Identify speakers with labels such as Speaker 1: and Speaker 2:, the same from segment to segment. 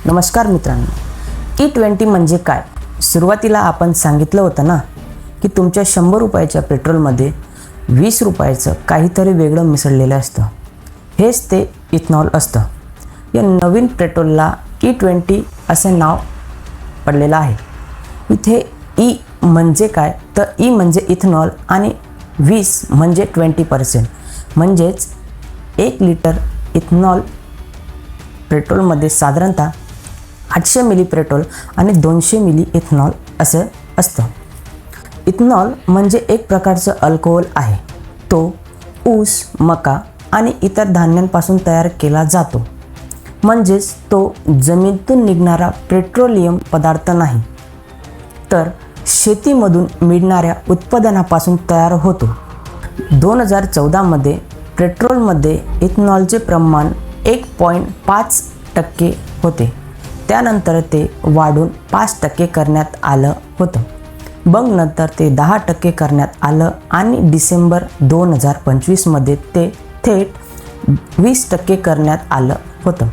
Speaker 1: नमस्कार मित्रांनो, E20 म्हणजे काय? सुरुवातीला आपण सांगितलं होतं ना की तुमच्या 100 रुपयाच्या पेट्रोलमध्ये 20 रुपयाचं काहीतरी वेगळं मिसळलेलं असतं. हेच ते इथेनॉल असतं. या नवीन पेट्रोलला E20 असे नाव पडलेलं आहे. इथे ई म्हणजे काय तर ई म्हणजे इथेनॉल आणि 20 म्हणजे 20%. म्हणजेच 1 लिटर इथेनॉल पेट्रोलमध्ये साधारणतः 800 मिली पेट्रोल आणि 200 मिली इथेनॉल असं असतं. इथेनॉल म्हणजे एक प्रकारचं अल्कोहोल आहे. तो ऊस, मका आणि इतर धान्यांपासून तयार केला जातो. म्हणजेच तो जमिनीतून निघणारा पेट्रोलियम पदार्थ नाही, तर शेतीमधून मिळणाऱ्या उत्पादनापासून तयार होतो. 2014 मध्ये पेट्रोलमध्ये इथेनॉलचे प्रमाण 1.5% होते. त्यानंतर ते वाढून 5% करण्यात आलं होतं. मग नंतर ते 10% करण्यात आलं आणि डिसेंबर 2025 मध्ये ते थेट 20% करण्यात आलं होतं.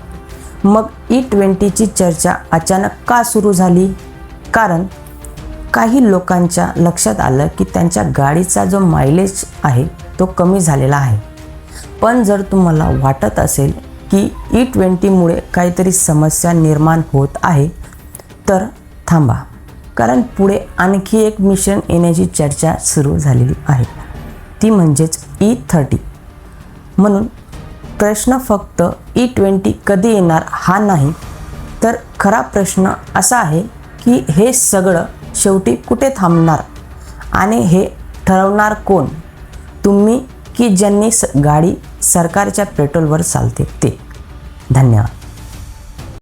Speaker 1: मग E20ची चर्चा अचानक का सुरू झाली? कारण काही लोकांच्या लक्षात आलं की त्यांच्या गाडीचा जो मायलेज आहे तो कमी झालेला आहे. पण जर तुम्हाला वाटत असेल की E20मुळे काहीतरी समस्या निर्माण होत आहे तर थांबा, कारण पुढे आणखी एक मिशन येण्याची चर्चा सुरू झालेली आहे. ती म्हणजेच E30. म्हणून प्रश्न फक्त E20 कधी येणार हा नाही, तर खरा प्रश्न असा आहे की हे सगळं शेवटी कुठे थांबणार आणि हे ठरवणार कोण? तुम्ही की ज्यांनी गाडी सरकारच्या पेट्रोलवर चालते ते. धन्यवाद.